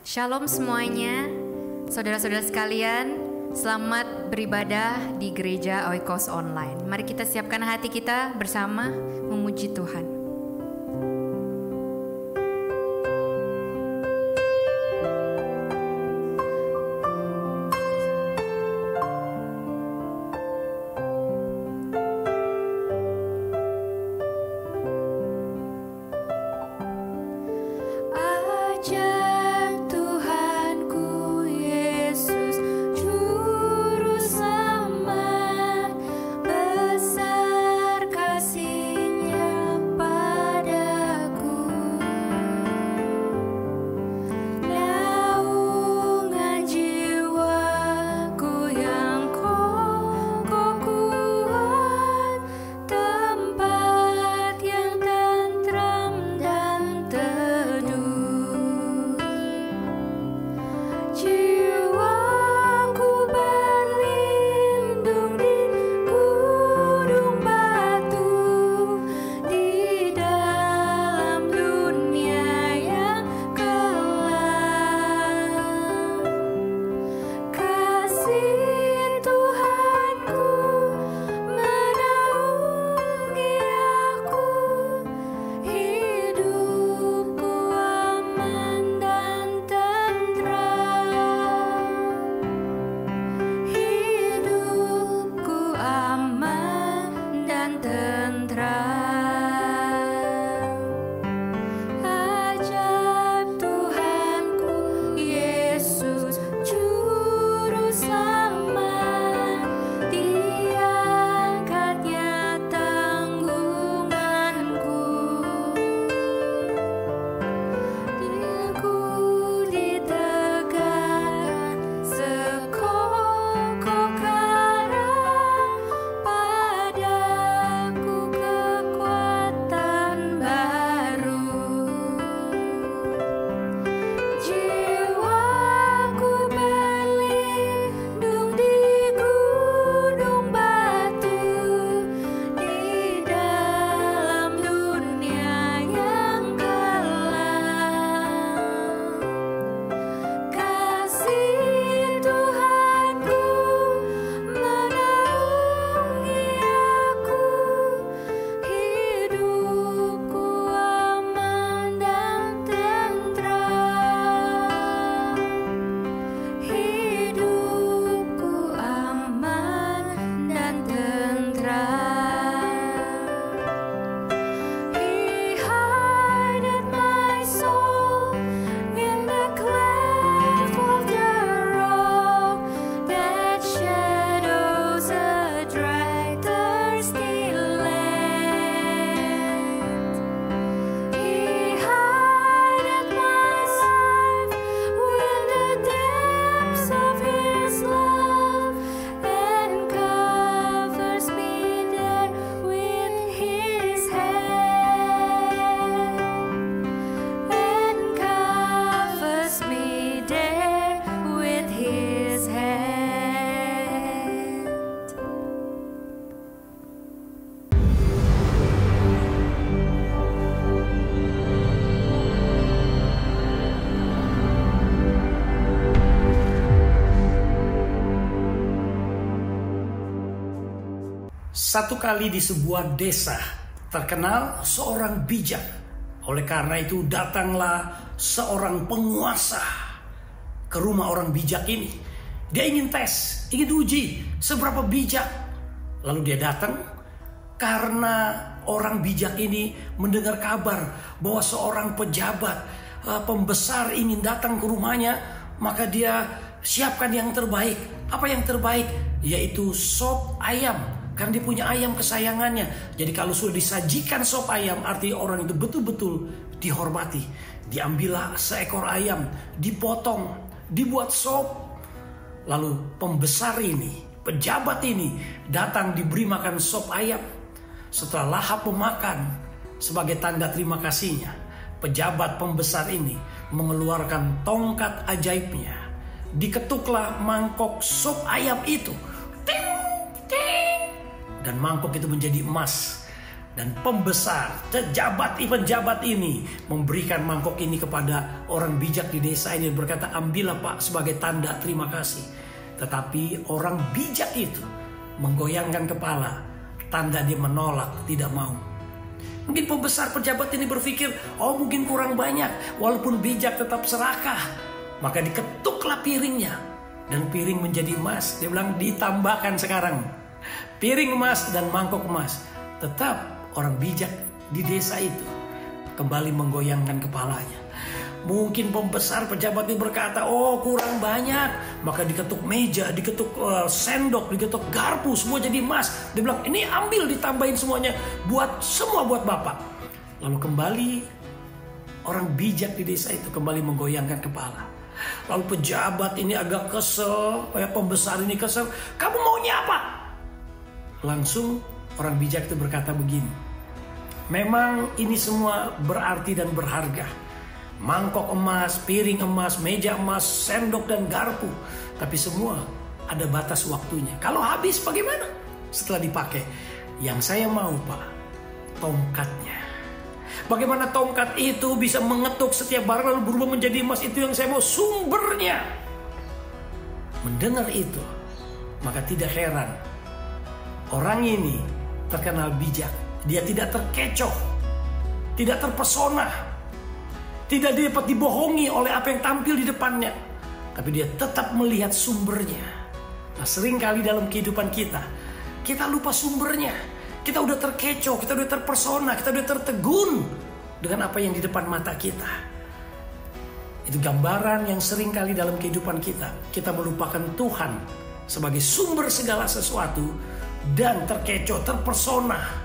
Shalom semuanya, saudara-saudara sekalian, selamat beribadah di gereja Oikos Online. Mari kita siapkan hati kita bersama memuji Tuhan. Satu kali di sebuah desa terkenal seorang bijak. Oleh karena itu datanglah seorang penguasa ke rumah orang bijak ini. Dia ingin tes, ingin uji seberapa bijak. Lalu dia datang karena orang bijak ini mendengar kabar bahwa seorang pejabat, pembesar ingin datang ke rumahnya. Maka dia siapkan yang terbaik. Apa yang terbaik? Yaitu sop ayam. Karena dia punya ayam kesayangannya. Jadi kalau sudah disajikan sop ayam, artinya orang itu betul-betul dihormati. Diambillah seekor ayam, dipotong, dibuat sop. Lalu pembesar ini, pejabat ini datang diberi makan sop ayam. Setelah lahap memakan, sebagai tanda terima kasihnya, pejabat pembesar ini mengeluarkan tongkat ajaibnya. Diketuklah mangkok sop ayam itu. Dan mangkok itu menjadi emas. Dan pembesar, penjabat ini memberikan mangkok ini kepada orang bijak di desa ini dan berkata, ambillah Pak sebagai tanda terima kasih. Tetapi orang bijak itu menggoyangkan kepala, tanda dia menolak, tidak mau. Mungkin pembesar pejabat ini berpikir, oh mungkin kurang banyak, walaupun bijak tetap serakah. Maka diketuklah piringnya dan piring menjadi emas. Dia bilang ditambahkan sekarang piring emas dan mangkok emas. Tetap orang bijak di desa itu kembali menggoyangkan kepalanya. Mungkin pembesar pejabat itu berkata, oh kurang banyak. Maka diketuk meja, diketuk sendok, diketuk garpu, semua jadi emas. Dia bilang, ini ambil ditambahin semuanya, semua buat Bapak. Lalu kembali orang bijak di desa itu kembali menggoyangkan kepala. Lalu pejabat ini agak kesel, pembesar ini kesel, kamu maunya apa? Langsung orang bijak itu berkata begini, memang ini semua berarti dan berharga. Mangkok emas, piring emas, meja emas, sendok dan garpu. Tapi semua ada batas waktunya. Kalau habis bagaimana? Setelah dipakai, yang saya mau Pak, tongkatnya. Bagaimana tongkat itu bisa mengetuk setiap barang lalu berubah menjadi emas, itu yang saya mau, sumbernya. Mendengar itu, maka tidak heran orang ini terkenal bijak. Dia tidak terkecoh, tidak terpesona, tidak dapat dibohongi oleh apa yang tampil di depannya. Tapi dia tetap melihat sumbernya. Nah, seringkali dalam kehidupan kita lupa sumbernya. Kita udah terkecoh, kita udah terpesona, kita udah tertegun dengan apa yang di depan mata kita. Itu gambaran yang seringkali dalam kehidupan kita. Kita melupakan Tuhan sebagai sumber segala sesuatu dan terkecoh, terpesona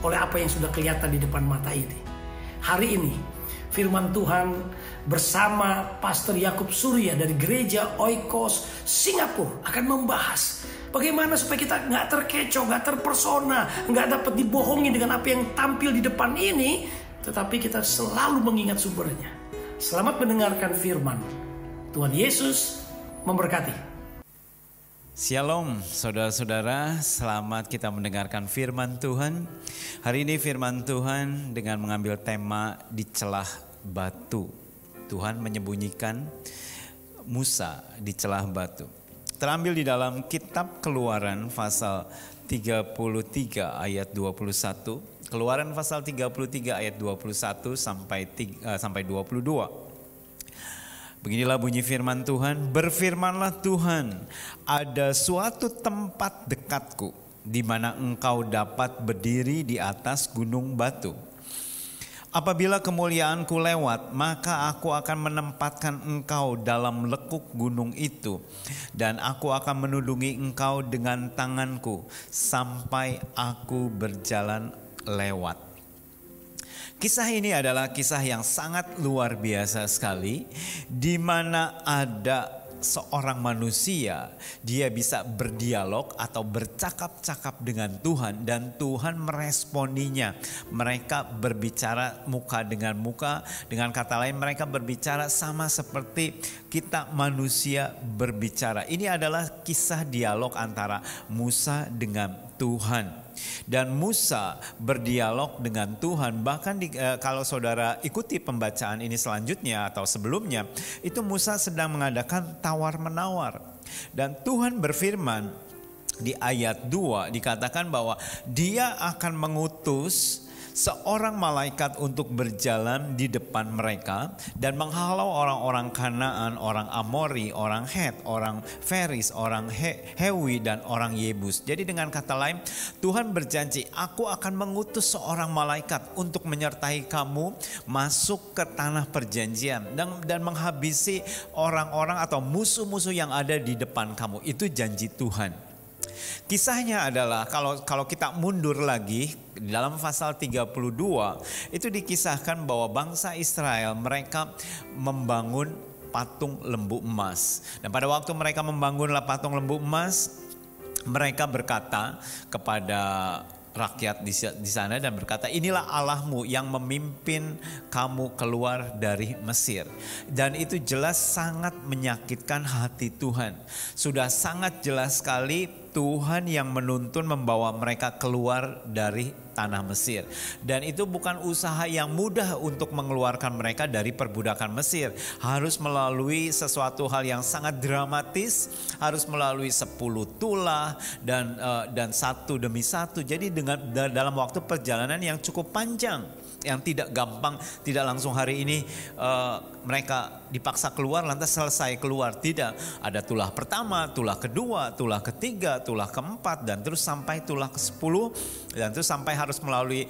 oleh apa yang sudah kelihatan di depan mata ini. Hari ini firman Tuhan bersama Pastor Yakub Surya dari gereja Oikos Singapura akan membahas bagaimana supaya kita nggak terkecoh, nggak terpesona, nggak dapat dibohongi dengan apa yang tampil di depan ini, tetapi kita selalu mengingat sumbernya. Selamat mendengarkan firman. Tuhan Yesus memberkati. Shalom saudara-saudara, selamat kita mendengarkan firman Tuhan. Hari ini firman Tuhan dengan mengambil tema di celah batu. Tuhan menyembunyikan Musa di celah batu. Terambil di dalam kitab Keluaran pasal 33 ayat 21. Keluaran pasal 33 ayat 21 sampai 22. Beginilah bunyi firman Tuhan, berfirmanlah Tuhan, ada suatu tempat dekatku di mana engkau dapat berdiri di atas gunung batu. Apabila kemuliaanku lewat, maka aku akan menempatkan engkau dalam lekuk gunung itu, dan aku akan menudungi engkau dengan tanganku sampai aku berjalan lewat. Kisah ini adalah kisah yang sangat luar biasa sekali, di mana ada seorang manusia, dia bisa berdialog atau bercakap-cakap dengan Tuhan dan Tuhan meresponinya. Mereka berbicara muka dengan muka, dengan kata lain mereka berbicara sama seperti kita manusia berbicara. Ini adalah kisah dialog antara Musa dengan Tuhan. Dan Musa berdialog dengan Tuhan. Bahkan kalau saudara ikuti pembacaan ini selanjutnya atau sebelumnya, itu Musa sedang mengadakan tawar-menawar. Dan Tuhan berfirman di ayat 2 dikatakan bahwa dia akan mengutus seorang malaikat untuk berjalan di depan mereka dan menghalau orang-orang Kanaan, orang Amori, orang Het, orang Feris, orang Hewi dan orang Yebus. Jadi dengan kata lain, Tuhan berjanji, aku akan mengutus seorang malaikat untuk menyertai kamu masuk ke tanah perjanjian dan menghabisi orang-orang atau musuh-musuh yang ada di depan kamu. Itu janji Tuhan. Kisahnya adalah kalau kita mundur lagi dalam pasal 32 itu dikisahkan bahwa bangsa Israel mereka membangun patung lembu emas. Dan pada waktu mereka membangunlah patung lembu emas, mereka berkata kepada rakyat di sana dan berkata, inilah Allahmu yang memimpin kamu keluar dari Mesir. Dan itu jelas sangat menyakitkan hati Tuhan. Sudah sangat jelas sekali Tuhan yang menuntun membawa mereka keluar dari tanah Mesir. Dan itu bukan usaha yang mudah untuk mengeluarkan mereka dari perbudakan Mesir. Harus melalui sesuatu hal yang sangat dramatis, harus melalui 10 tulah dan satu demi satu. Jadi dalam waktu perjalanan yang cukup panjang, yang tidak gampang, tidak langsung hari ini mereka dipaksa keluar lantas selesai keluar. Tidak, ada tulah pertama, tulah kedua, tulah ketiga, tulah keempat, dan terus sampai tulah ke-10, dan terus sampai harus melalui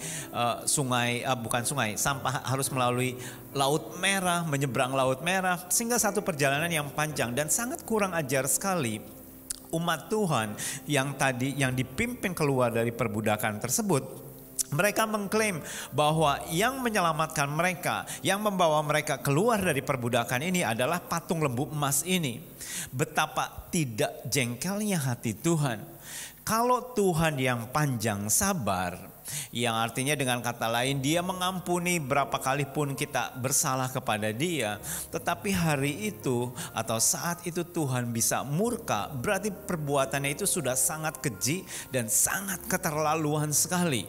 harus melalui Laut Merah, menyeberang Laut Merah, sehingga satu perjalanan yang panjang dan sangat kurang ajar sekali. Umat Tuhan yang dipimpin keluar dari perbudakan tersebut, mereka mengklaim bahwa yang menyelamatkan mereka, yang membawa mereka keluar dari perbudakan ini adalah patung lembu emas ini. Betapa tidak jengkelnya hati Tuhan. Kalau Tuhan yang panjang sabar, yang artinya dengan kata lain dia mengampuni berapa kali pun kita bersalah kepada dia, tetapi hari itu atau saat itu Tuhan bisa murka, berarti perbuatannya itu sudah sangat keji dan sangat keterlaluan sekali.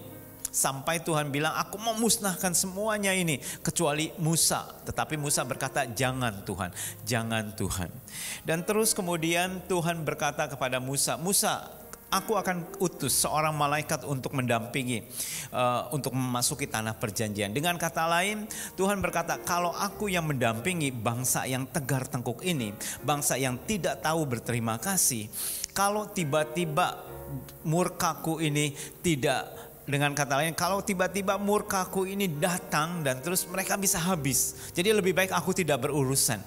Sampai Tuhan bilang, aku mau musnahkan semuanya ini kecuali Musa. Tetapi Musa berkata, jangan Tuhan, jangan Tuhan. Dan terus kemudian Tuhan berkata kepada Musa, Musa, aku akan utus seorang malaikat untuk mendampingi, untuk memasuki tanah perjanjian. Dengan kata lain, Tuhan berkata, kalau aku yang mendampingi bangsa yang tegar tengkuk ini, bangsa yang tidak tahu berterima kasih, kalau tiba-tiba murkaku ini tidak, dengan kata lain, kalau tiba-tiba murkaku ini datang dan terus mereka bisa habis, jadi lebih baik aku tidak berurusan.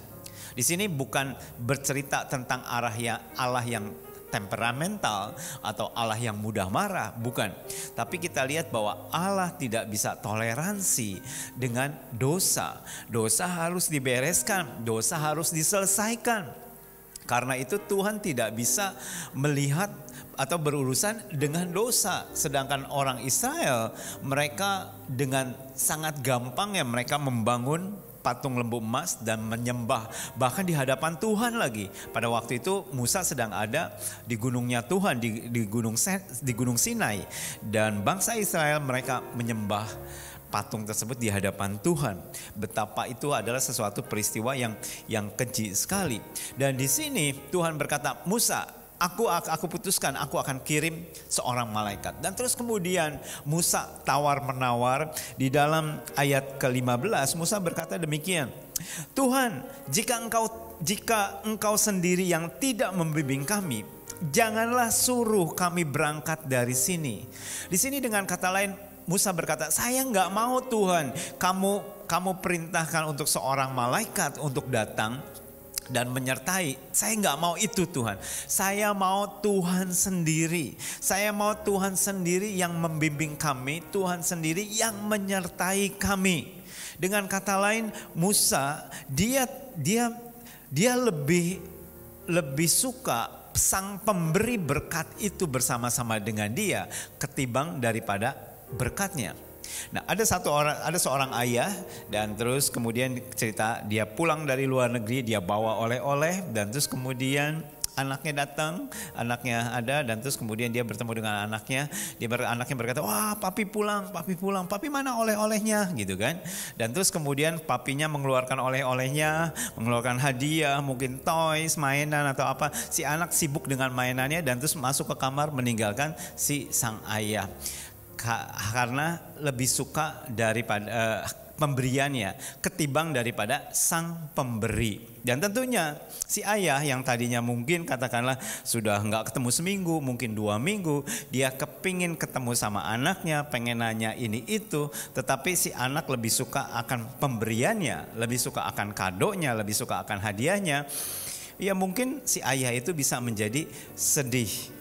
Di sini bukan bercerita tentang Allah yang temperamental atau Allah yang mudah marah, bukan. Tapi kita lihat bahwa Allah tidak bisa toleransi dengan dosa. Dosa harus dibereskan, dosa harus diselesaikan. Karena itu Tuhan tidak bisa melihat atau berurusan dengan dosa. Sedangkan orang Israel, mereka dengan sangat gampang ya mereka membangun patung lembu emas dan menyembah, bahkan di hadapan Tuhan lagi. Pada waktu itu Musa sedang ada di gunungnya Tuhan, di gunung Sinai, dan bangsa Israel mereka menyembah patung tersebut di hadapan Tuhan. Betapa itu adalah sesuatu peristiwa yang keji sekali. Dan di sini Tuhan berkata, Musa, aku putuskan, aku akan kirim seorang malaikat. Dan terus kemudian Musa tawar menawar. Di dalam ayat ke-15 Musa berkata demikian, Tuhan, jika engkau sendiri yang tidak membimbing kami, janganlah suruh kami berangkat dari sini. Di sini dengan kata lain Musa berkata, saya nggak mau Tuhan, kamu perintahkan untuk seorang malaikat untuk datang dan menyertai. Saya nggak mau itu Tuhan. Saya mau Tuhan sendiri. Saya mau Tuhan sendiri yang membimbing kami, Tuhan sendiri yang menyertai kami. Dengan kata lain, Musa dia lebih suka sang pemberi berkat itu bersama-sama dengan dia ketimbang daripada berkatnya. Nah, ada seorang ayah, dan terus kemudian cerita dia pulang dari luar negeri, dia bawa oleh-oleh, dan terus kemudian anaknya datang, anaknya ada, dan terus kemudian dia bertemu dengan anaknya. Anaknya berkata, wah papi pulang, papi mana oleh-olehnya, gitu kan. Dan terus kemudian papinya mengeluarkan oleh-olehnya, mengeluarkan hadiah, mungkin toys, mainan atau apa. Si anak sibuk dengan mainannya dan terus masuk ke kamar meninggalkan si sang ayah. Karena lebih suka daripada pemberiannya ketimbang daripada sang pemberi. Dan tentunya si ayah yang tadinya mungkin katakanlah sudah nggak ketemu seminggu, mungkin 2 minggu, dia kepingin ketemu sama anaknya, pengen nanya ini itu, tetapi si anak lebih suka akan pemberiannya, lebih suka akan kadonya, lebih suka akan hadiahnya. Ya mungkin si ayah itu bisa menjadi sedih.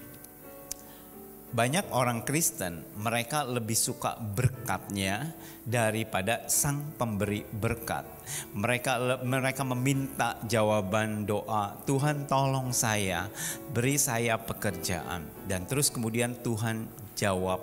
Banyak orang Kristen, mereka lebih suka berkatnya daripada sang pemberi berkat. Mereka meminta jawaban doa, Tuhan tolong saya, beri saya pekerjaan. Dan terus kemudian Tuhan jawab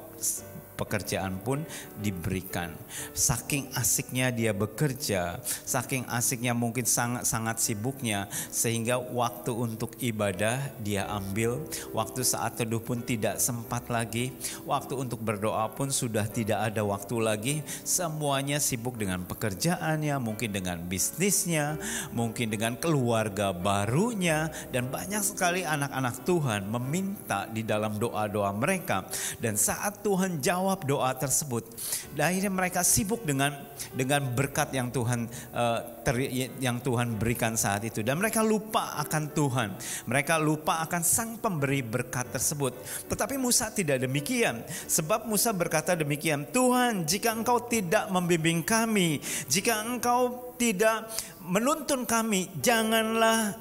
pekerjaan pun diberikan. Saking asiknya dia bekerja, saking asiknya mungkin sangat-sangat sibuknya, sehingga waktu untuk ibadah dia ambil, waktu saat teduh pun tidak sempat lagi, waktu untuk berdoa pun sudah tidak ada waktu lagi. Semuanya sibuk dengan pekerjaannya, mungkin dengan bisnisnya, mungkin dengan keluarga barunya, dan banyak sekali anak-anak Tuhan meminta di dalam doa-doa mereka. Dan saat Tuhan jawab doa tersebut, akhirnya mereka sibuk dengan berkat yang Tuhan berikan saat itu, dan mereka lupa akan Tuhan, mereka lupa akan Sang Pemberi berkat tersebut. Tetapi Musa tidak demikian, sebab Musa berkata demikian, Tuhan, jika Engkau tidak membimbing kami, jika Engkau tidak menuntun kami, janganlah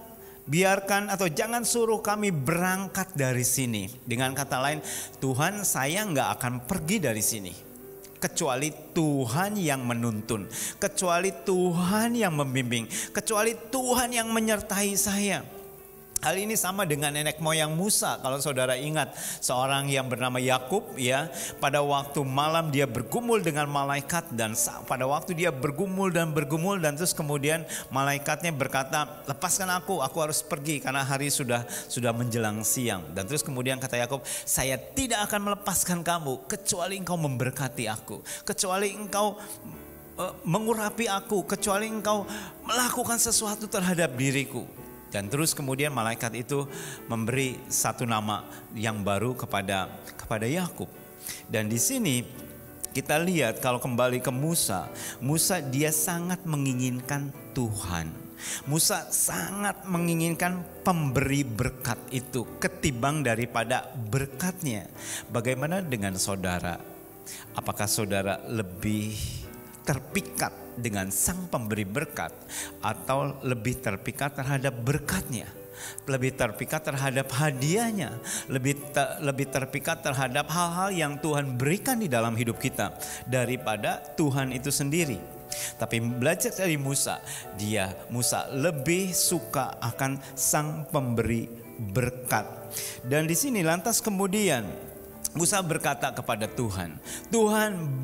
biarkan atau jangan suruh kami berangkat dari sini. Dengan kata lain, Tuhan, saya nggak akan pergi dari sini kecuali Tuhan yang menuntun, kecuali Tuhan yang membimbing, kecuali Tuhan yang menyertai saya. Hal ini sama dengan nenek moyang Musa. Kalau saudara ingat, seorang yang bernama Yakub, ya, pada waktu malam dia bergumul dengan malaikat, dan pada waktu dia bergumul dan terus kemudian malaikatnya berkata, lepaskan aku harus pergi karena hari sudah menjelang siang. Dan terus kemudian kata Yakub, saya tidak akan melepaskan kamu kecuali engkau memberkati aku, kecuali engkau mengurapi aku, kecuali engkau melakukan sesuatu terhadap diriku. Dan terus kemudian malaikat itu memberi satu nama yang baru kepada Yakub. Dan di sini kita lihat kalau kembali ke Musa dia sangat menginginkan Tuhan. Musa sangat menginginkan pemberi berkat itu ketimbang daripada berkatnya. Bagaimana dengan saudara? Apakah saudara lebih terpikat dengan Sang Pemberi berkat atau lebih terpikat terhadap berkatnya, lebih terpikat terhadap hadiahnya, lebih terpikat terhadap hal-hal yang Tuhan berikan di dalam hidup kita daripada Tuhan itu sendiri? Tapi belajar dari Musa lebih suka akan Sang Pemberi berkat. Dan di sini lantas kemudian Musa berkata kepada Tuhan, Tuhan,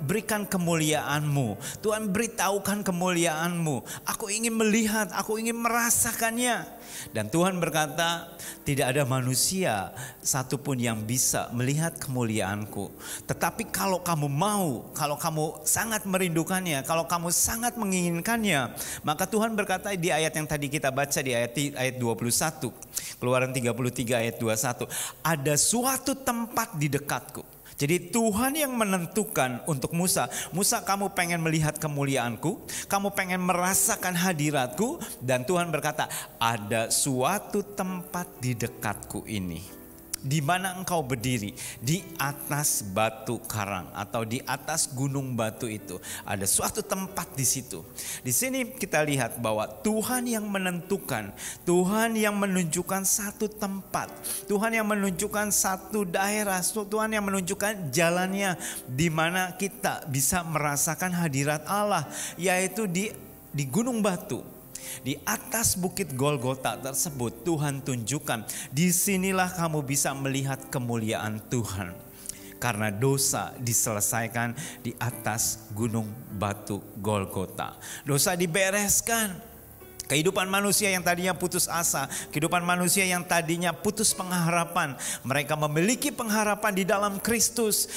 berikan kemuliaan-Mu, Tuhan beritahukan kemuliaan-Mu, aku ingin melihat, aku ingin merasakannya. Dan Tuhan berkata, tidak ada manusia satupun yang bisa melihat kemuliaan-Ku. Tetapi kalau kamu mau, kalau kamu sangat merindukannya, kalau kamu sangat menginginkannya, maka Tuhan berkata di ayat yang tadi kita baca di ayat 21, Keluaran 33 ayat 21, ada suatu tempat di dekatku. Jadi Tuhan yang menentukan untuk Musa, kamu pengen melihat kemuliaanku, kamu pengen merasakan hadiratku, dan Tuhan berkata, ada suatu tempat di dekatku ini. Di mana engkau berdiri? Di atas batu karang atau di atas gunung batu itu. Ada suatu tempat di situ. Di sini kita lihat bahwa Tuhan yang menentukan, Tuhan yang menunjukkan satu tempat, Tuhan yang menunjukkan satu daerah, Tuhan yang menunjukkan jalannya di mana kita bisa merasakan hadirat Allah, yaitu di gunung batu. Di atas bukit Golgota tersebut Tuhan tunjukkan, disinilah kamu bisa melihat kemuliaan Tuhan. Karena dosa diselesaikan di atas gunung batu Golgota. Dosa dibereskan. Kehidupan manusia yang tadinya putus asa, kehidupan manusia yang tadinya putus pengharapan, mereka memiliki pengharapan di dalam Kristus.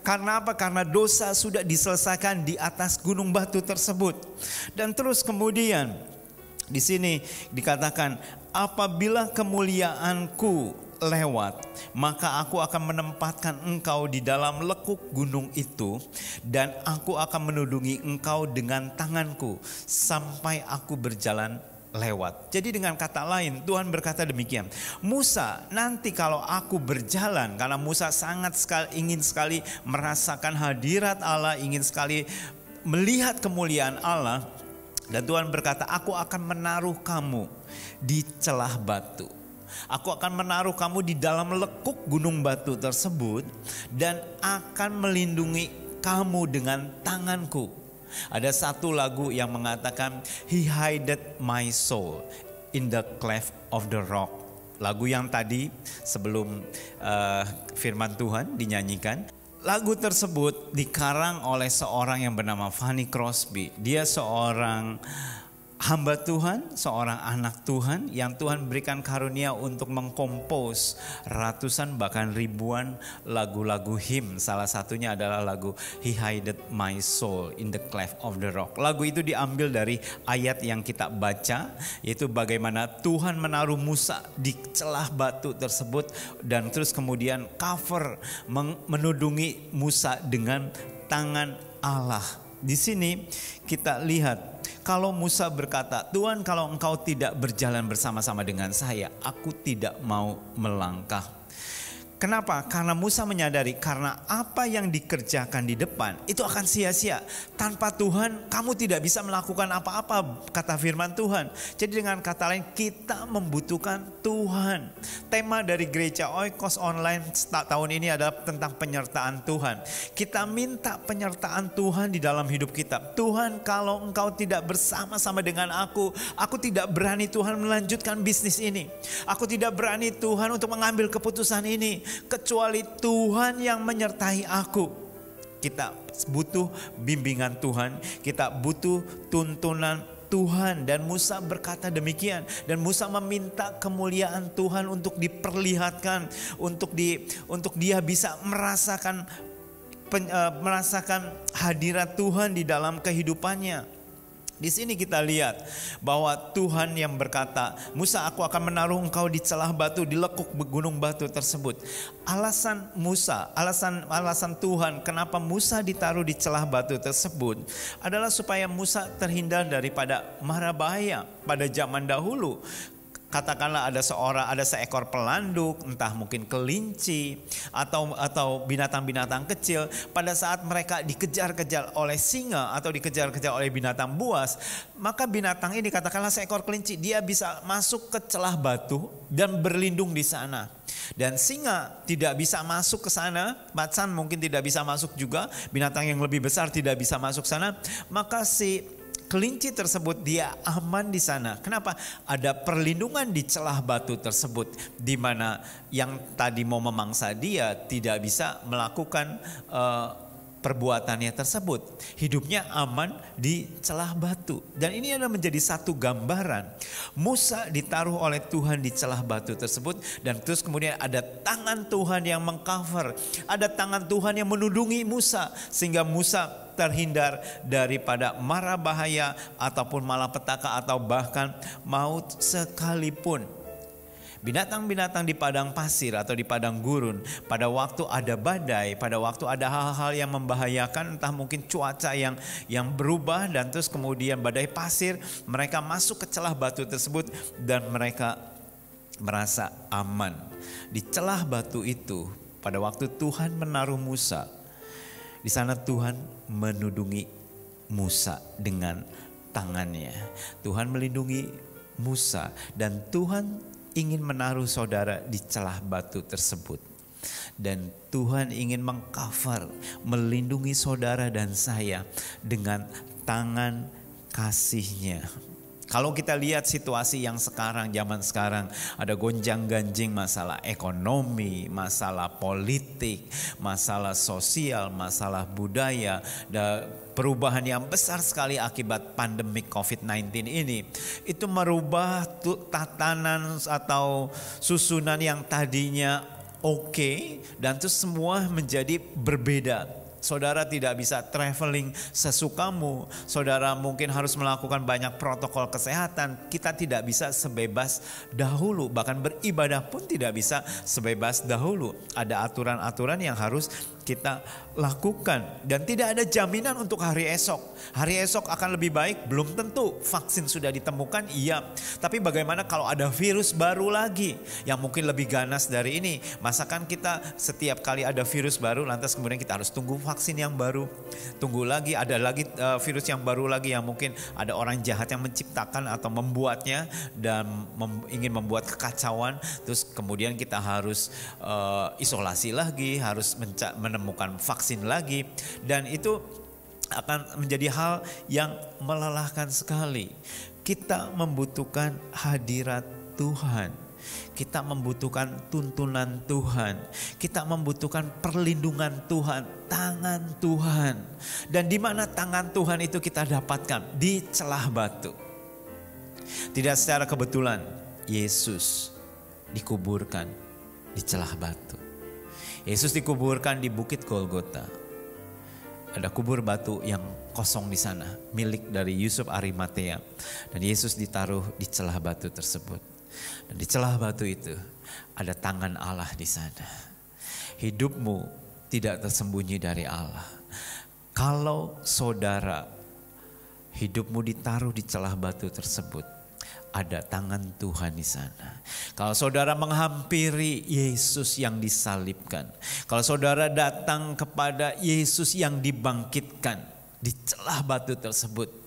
Karena apa? Karena dosa sudah diselesaikan di atas gunung batu tersebut. Dan terus kemudian di sini dikatakan, apabila kemuliaanku lewat, maka aku akan menempatkan engkau di dalam lekuk gunung itu, dan aku akan menudungi engkau dengan tanganku sampai aku berjalan lewat. Jadi dengan kata lain, Tuhan berkata demikian, Musa, nanti kalau aku berjalan, karena Musa ingin sekali merasakan hadirat Allah, ingin sekali melihat kemuliaan Allah. Dan Tuhan berkata, aku akan menaruh kamu di celah batu. Aku akan menaruh kamu di dalam lekuk gunung batu tersebut, dan akan melindungi kamu dengan tanganku. Ada satu lagu yang mengatakan, He hideth my soul in the cleft of the rock. Lagu yang tadi sebelum firman Tuhan dinyanyikan. lagu tersebut dikarang oleh seorang yang bernama Fanny Crosby. Dia seorang hamba Tuhan, seorang anak Tuhan yang Tuhan berikan karunia untuk mengkompos ratusan bahkan ribuan lagu-lagu hymn. Salah satunya adalah lagu He Hideth My Soul in the Cleft of the Rock. Lagu itu diambil dari ayat yang kita baca, yaitu bagaimana Tuhan menaruh Musa di celah batu tersebut dan terus kemudian cover menudungi Musa dengan tangan Allah. Di sini kita lihat kalau Musa berkata, Tuhan kalau engkau tidak berjalan bersama-sama dengan saya, aku tidak mau melangkah. Kenapa? Karena Musa menyadari karena apa yang dikerjakan di depan itu akan sia-sia. Tanpa Tuhan kamu tidak bisa melakukan apa-apa, kata firman Tuhan. Jadi dengan kata lain kita membutuhkan Tuhan. Tema dari gereja Oikos Online tahun ini adalah tentang penyertaan Tuhan. Kita minta penyertaan Tuhan di dalam hidup kita. Tuhan kalau engkau tidak bersama-sama dengan aku tidak berani Tuhan melanjutkan bisnis ini. Aku tidak berani Tuhan untuk mengambil keputusan ini. Kecuali Tuhan yang menyertai aku. Kita butuh bimbingan Tuhan, kita butuh tuntunan Tuhan. Dan Musa berkata demikian. Dan Musa meminta kemuliaan Tuhan untuk diperlihatkan, untuk dia bisa merasakan hadirat Tuhan di dalam kehidupannya. Di sini kita lihat bahwa Tuhan yang berkata, Musa, aku akan menaruh engkau di celah batu, di lekuk gunung batu tersebut. Alasan Musa, alasan Tuhan kenapa Musa ditaruh di celah batu tersebut adalah supaya Musa terhindar daripada mara bahaya pada zaman dahulu. Katakanlah ada seekor pelanduk, entah mungkin kelinci atau binatang-binatang kecil, pada saat mereka dikejar-kejar oleh singa atau dikejar-kejar oleh binatang buas, maka binatang ini, katakanlah seekor kelinci, dia bisa masuk ke celah batu dan berlindung di sana. Dan singa tidak bisa masuk ke sana, macan mungkin tidak bisa masuk juga, binatang yang lebih besar tidak bisa masuk sana, maka si kelinci tersebut dia aman di sana. Kenapa? Ada perlindungan di celah batu tersebut, di mana yang tadi mau memangsa dia tidak bisa melakukan perbuatannya tersebut. Hidupnya aman di celah batu. Dan ini adalah menjadi satu gambaran. Musa ditaruh oleh Tuhan di celah batu tersebut, dan terus kemudian ada tangan Tuhan yang mengcover, ada tangan Tuhan yang menudungi Musa sehingga Musa terhindar daripada mara bahaya ataupun malapetaka atau bahkan maut sekalipun. Binatang-binatang di padang pasir atau di padang gurun, pada waktu ada badai, pada waktu ada hal-hal yang membahayakan, entah mungkin cuaca yang berubah dan terus kemudian badai pasir, mereka masuk ke celah batu tersebut dan mereka merasa aman. Di celah batu itu pada waktu Tuhan menaruh Musa, di sana Tuhan menudungi Musa dengan tangannya. Tuhan melindungi Musa dan Tuhan ingin menaruh saudara di celah batu tersebut. Dan Tuhan ingin mengcover, melindungi saudara dan saya dengan tangan kasih-Nya. Kalau kita lihat situasi yang sekarang, zaman sekarang, ada gonjang-ganjing masalah ekonomi, masalah politik, masalah sosial, masalah budaya, dan perubahan yang besar sekali akibat pandemi COVID-19 ini. Itu merubah tatanan atau susunan yang tadinya oke, dan itu semua menjadi berbeda. Saudara tidak bisa traveling sesukamu. Saudara mungkin harus melakukan banyak protokol kesehatan. Kita tidak bisa sebebas dahulu. Bahkan beribadah pun tidak bisa sebebas dahulu. Ada aturan-aturan yang harus kita lakukan. Dan tidak ada jaminan untuk hari esok. Hari esok akan lebih baik? Belum tentu. Vaksin sudah ditemukan? Iya. Tapi bagaimana kalau ada virus baru lagi yang mungkin lebih ganas dari ini? Masakan kita setiap kali ada virus baru lantas kemudian kita harus tunggu vaksin yang baru, tunggu lagi ada lagi virus yang baru lagi yang mungkin ada orang jahat yang menciptakan atau membuatnya dan ingin membuat kekacauan, terus kemudian kita harus isolasi lagi, harus menemukan vaksin lagi, dan itu akan menjadi hal yang melelahkan sekali. Kita membutuhkan hadirat Tuhan. Kita membutuhkan tuntunan Tuhan. Kita membutuhkan perlindungan Tuhan, tangan Tuhan. Dan di mana tangan Tuhan itu kita dapatkan? Di celah batu. Tidak secara kebetulan Yesus dikuburkan di celah batu. Yesus dikuburkan di Bukit Golgota. Ada kubur batu yang kosong di sana, milik dari Yusuf Arimatea. Dan Yesus ditaruh di celah batu tersebut. Dan di celah batu itu ada tangan Allah di sana. Hidupmu tidak tersembunyi dari Allah. Kalau saudara hidupmu ditaruh di celah batu tersebut, ada tangan Tuhan di sana. Kalau saudara menghampiri Yesus yang disalibkan, kalau saudara datang kepada Yesus yang dibangkitkan, di celah batu tersebut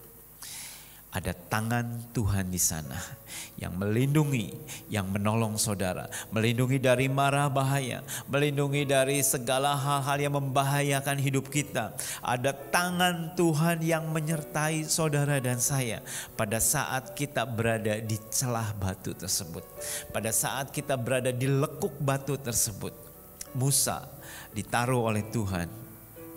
ada tangan Tuhan di sana yang melindungi, yang menolong saudara, melindungi dari mara bahaya, melindungi dari segala hal-hal yang membahayakan hidup kita. Ada tangan Tuhan yang menyertai saudara dan saya pada saat kita berada di celah batu tersebut. Pada saat kita berada di lekuk batu tersebut, Musa ditaruh oleh Tuhan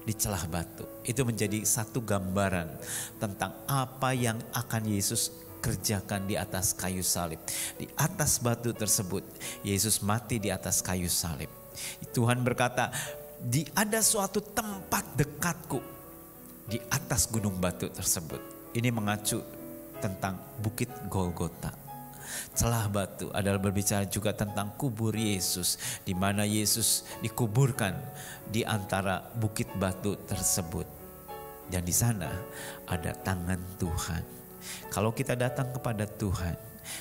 di celah batu. Itu menjadi satu gambaran tentang apa yang akan Yesus kerjakan di atas kayu salib. Di atas batu tersebut Yesus mati di atas kayu salib. Tuhan berkata, ada suatu tempat dekatku di atas gunung batu tersebut. Ini mengacu tentang Bukit Golgota. Celah batu adalah berbicara juga tentang kubur Yesus, di mana Yesus dikuburkan di antara bukit batu tersebut. Dan di sana ada tangan Tuhan. Kalau kita datang kepada Tuhan,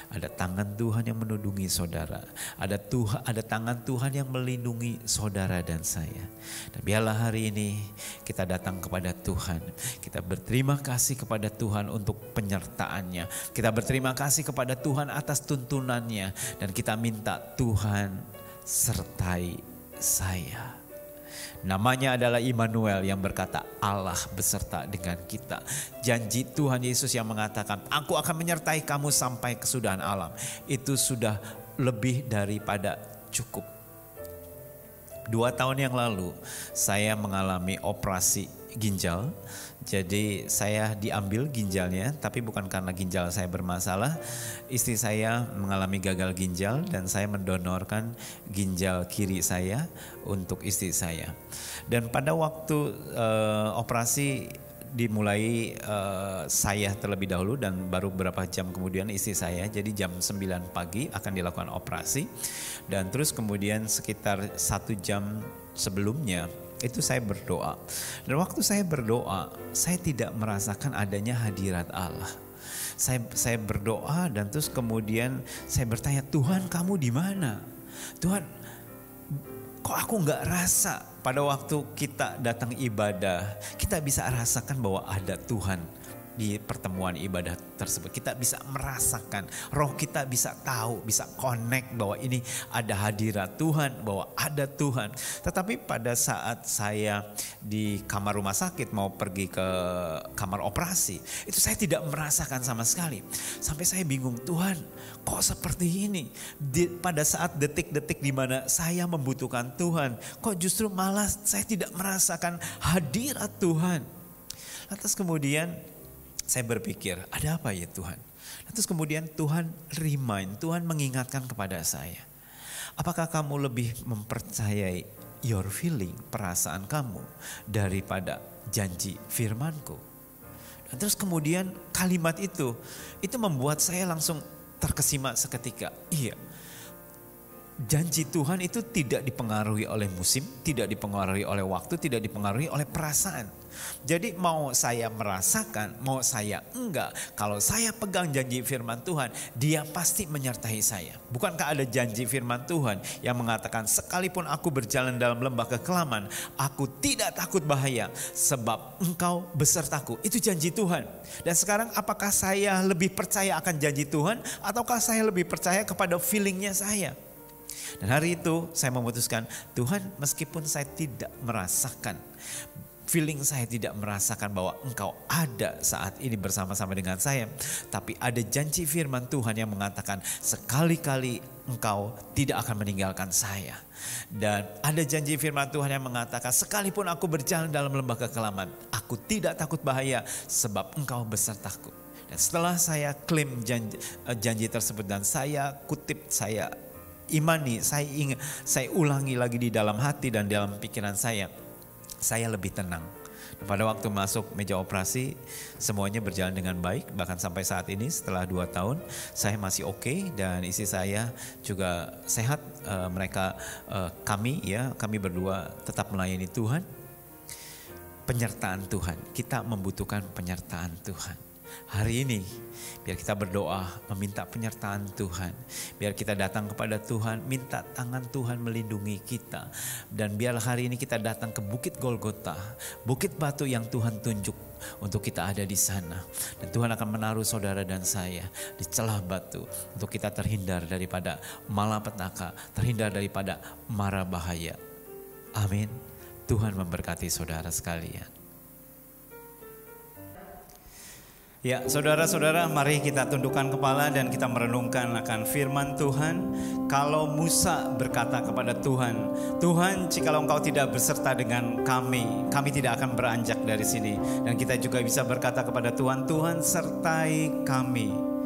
ada tangan Tuhan yang menudungi saudara. Ada tangan Tuhan yang melindungi saudara dan saya. Dan biarlah hari ini kita datang kepada Tuhan. Kita berterima kasih kepada Tuhan untuk penyertaannya. Kita berterima kasih kepada Tuhan atas tuntunannya. Dan kita minta Tuhan sertai saya. Namanya adalah Immanuel yang berkata Allah beserta dengan kita. Janji Tuhan Yesus yang mengatakan aku akan menyertai kamu sampai kesudahan alam. Itu sudah lebih daripada cukup. 2 tahun yang lalu saya mengalami operasi ginjal. Jadi saya diambil ginjalnya, tapi bukan karena ginjal saya bermasalah. Istri saya mengalami gagal ginjal dan saya mendonorkan ginjal kiri saya untuk istri saya. Dan pada waktu operasi dimulai saya terlebih dahulu dan baru beberapa jam kemudian istri saya. Jadi jam 9 pagi akan dilakukan operasi. Dan terus kemudian sekitar 1 jam sebelumnya itu saya berdoa. Dan waktu saya berdoa, saya tidak merasakan adanya hadirat Allah. Saya berdoa dan terus kemudian saya bertanya, Tuhan kamu di mana? Tuhan, kok aku nggak rasa pada waktu kita datang ibadah, kita bisa rasakan bahwa ada Tuhan di pertemuan ibadah tersebut. Kita bisa merasakan, roh kita bisa tahu, bisa connect bahwa ini ada hadirat Tuhan, bahwa ada Tuhan. Tetapi pada saat saya di kamar rumah sakit mau pergi ke kamar operasi, itu saya tidak merasakan sama sekali. Sampai saya bingung, Tuhan kok seperti ini? Pada saat detik-detik di mana saya membutuhkan Tuhan, kok justru malah saya tidak merasakan hadirat Tuhan. Lantas kemudian saya berpikir, ada apa ya Tuhan? Terus kemudian Tuhan Tuhan mengingatkan kepada saya. Apakah kamu lebih mempercayai your feeling, perasaan kamu, daripada janji firmanku? Dan terus kemudian kalimat itu membuat saya langsung terkesima seketika. Iya, janji Tuhan itu tidak dipengaruhi oleh musim, tidak dipengaruhi oleh waktu, tidak dipengaruhi oleh perasaan. Jadi mau saya merasakan, mau saya enggak, kalau saya pegang janji firman Tuhan, Dia pasti menyertai saya. Bukankah ada janji firman Tuhan yang mengatakan, sekalipun aku berjalan dalam lembah kekelaman, aku tidak takut bahaya, sebab Engkau besertaku. Itu janji Tuhan. Dan sekarang apakah saya lebih percaya akan janji Tuhan, ataukah saya lebih percaya kepada feelingnya saya? Dan hari itu saya memutuskan, Tuhan meskipun saya tidak merasakan feeling saya tidak merasakan bahwa Engkau ada saat ini bersama-sama dengan saya. Tapi ada janji firman Tuhan yang mengatakan sekali-kali Engkau tidak akan meninggalkan saya. Dan ada janji firman Tuhan yang mengatakan sekalipun aku berjalan dalam lembah kekelaman, aku tidak takut bahaya sebab Engkau besertaku. Dan setelah saya klaim janji tersebut dan saya kutip, saya imani, saya ulangi lagi di dalam hati dan dalam pikiran saya lebih tenang. Pada waktu masuk meja operasi semuanya berjalan dengan baik. Bahkan sampai saat ini setelah 2 tahun saya masih oke dan istri saya juga sehat. Kami berdua tetap melayani Tuhan. Penyertaan Tuhan, kita membutuhkan penyertaan Tuhan. Hari ini biar kita berdoa meminta penyertaan Tuhan. Biar kita datang kepada Tuhan, minta tangan Tuhan melindungi kita. Dan biar hari ini kita datang ke Bukit Golgota, bukit batu yang Tuhan tunjuk untuk kita ada di sana. Dan Tuhan akan menaruh saudara dan saya di celah batu untuk kita terhindar daripada malapetaka, terhindar daripada mara bahaya. Amin. Tuhan memberkati saudara sekalian. Ya, saudara-saudara, mari kita tundukkan kepala dan kita merenungkan akan firman Tuhan. Kalau Musa berkata kepada Tuhan, Tuhan, jikalau Engkau tidak berserta dengan kami tidak akan beranjak dari sini. Dan kita juga bisa berkata kepada Tuhan, Tuhan sertai kami.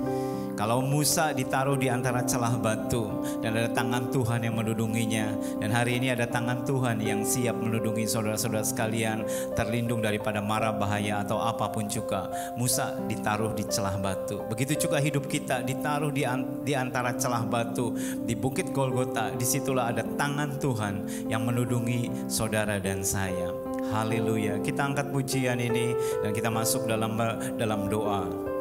Kalau Musa ditaruh di antara celah batu dan ada tangan Tuhan yang menudunginya. Dan hari ini ada tangan Tuhan yang siap menudungi saudara-saudara sekalian, terlindung daripada mara bahaya atau apapun juga. Musa ditaruh di celah batu. Begitu juga hidup kita ditaruh di antara celah batu di Bukit Golgota. Disitulah ada tangan Tuhan yang menudungi saudara dan saya. Haleluya. Kita angkat pujian ini dan kita masuk dalam doa.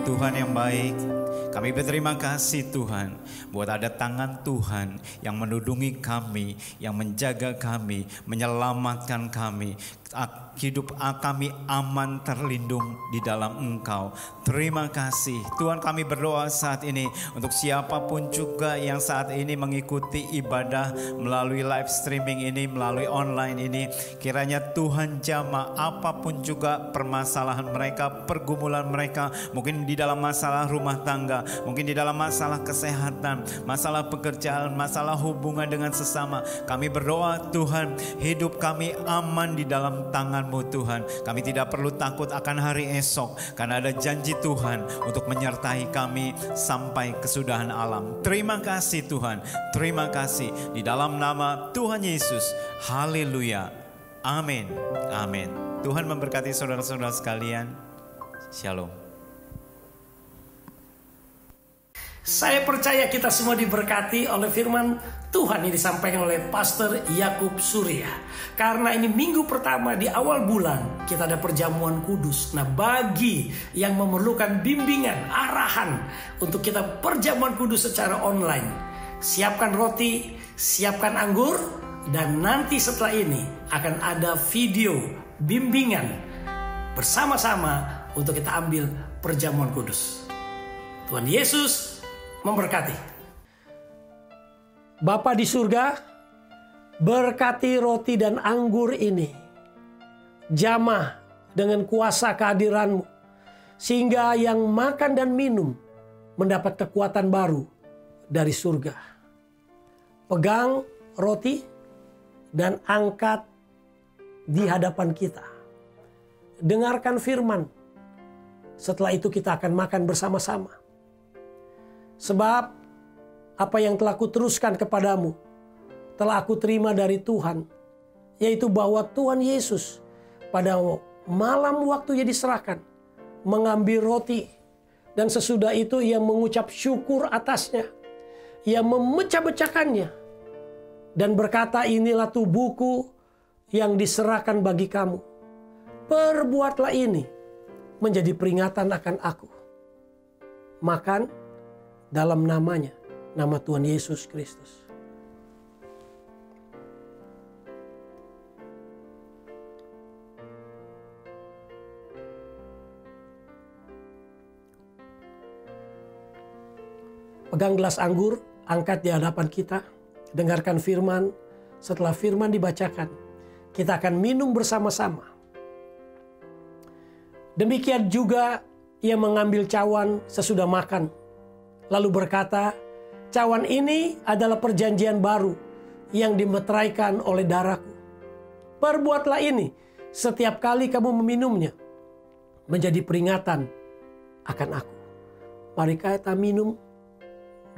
Tuhan yang baik, kami berterima kasih Tuhan buat ada tangan Tuhan yang menudungi kami, yang menjaga kami, menyelamatkan kami. Hidup kami aman terlindung di dalam Engkau. Terima kasih Tuhan, kami berdoa saat ini untuk siapapun juga yang saat ini mengikuti ibadah melalui live streaming ini, melalui online ini. Kiranya Tuhan jamah apapun juga permasalahan mereka, pergumulan mereka, mungkin di dalam masalah rumah tangga, mungkin di dalam masalah kesehatan, masalah pekerjaan, masalah hubungan dengan sesama. Kami berdoa Tuhan, hidup kami aman di dalam tangan-Mu Tuhan. Kami tidak perlu takut akan hari esok, karena ada janji Tuhan untuk menyertai kami sampai kesudahan alam. Terima kasih Tuhan, terima kasih di dalam nama Tuhan Yesus. Haleluya, amin, amin. Tuhan memberkati saudara-saudara sekalian. Shalom. Saya percaya kita semua diberkati oleh firman Tuhan yang disampaikan oleh Pastor Yakub Surya. Karena ini minggu pertama di awal bulan, kita ada perjamuan kudus. Nah, bagi yang memerlukan bimbingan, arahan untuk kita perjamuan kudus secara online, siapkan roti, siapkan anggur, dan nanti setelah ini akan ada video bimbingan bersama-sama untuk kita ambil perjamuan kudus. Tuhan Yesus memberkati. Bapa di surga, berkati roti dan anggur ini, jamah dengan kuasa kehadiran-Mu, sehingga yang makan dan minum mendapat kekuatan baru dari surga. Pegang roti dan angkat di hadapan kita. Dengarkan firman. Setelah itu kita akan makan bersama-sama. Sebab apa yang telah kuteruskan kepadamu telah aku terima dari Tuhan, yaitu bahwa Tuhan Yesus pada malam waktu Ia diserahkan mengambil roti, dan sesudah itu Ia mengucap syukur atasnya. Ia memecah-becahkannya dan berkata, inilah tubuhku yang diserahkan bagi kamu. Perbuatlah ini menjadi peringatan akan aku. Makan dalam namanya, nama Tuhan Yesus Kristus. Pegang gelas anggur, angkat di hadapan kita, dengarkan firman. Setelah firman dibacakan, kita akan minum bersama-sama. Demikian juga Ia mengambil cawan sesudah makan, lalu berkata, cawan ini adalah perjanjian baru yang dimeteraikan oleh darahku. Perbuatlah ini setiap kali kamu meminumnya, menjadi peringatan akan aku. Mari kita minum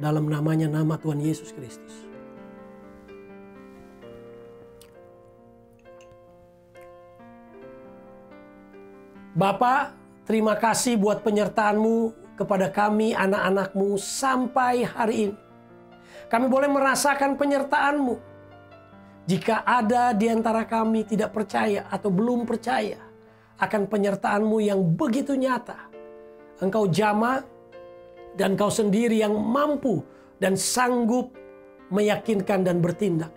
dalam namanya, nama Tuhan Yesus Kristus. Bapa, terima kasih buat penyertaan-Mu kepada kami anak-anak-Mu sampai hari ini. Kami boleh merasakan penyertaan-Mu. Jika ada di antara kami tidak percaya atau belum percaya akan penyertaan-Mu yang begitu nyata, Engkau jamah, dan Engkau sendiri yang mampu dan sanggup meyakinkan dan bertindak.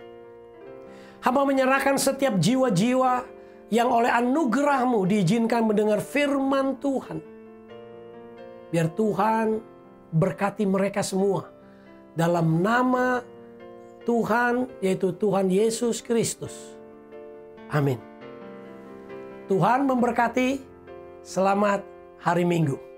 Hamba menyerahkan setiap jiwa-jiwa yang oleh anugerah-Mu diizinkan mendengar firman Tuhan. Biar Tuhan berkati mereka semua dalam nama Tuhan, yaitu Tuhan Yesus Kristus. Amin. Tuhan memberkati. Selamat hari Minggu.